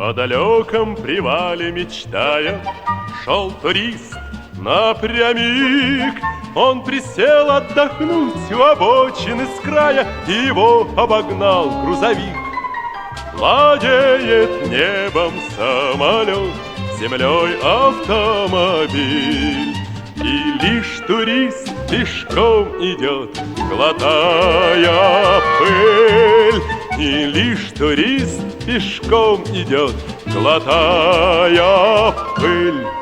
О далеком привале мечтая, шел турист напрямик. Он присел отдохнуть у обочины с края, и его обогнал грузовик. Владеет небом самолет, землей автомобиль, и лишь турист пешком идет, глотая пыль. И лишь турист пешком идет, глотая пыль.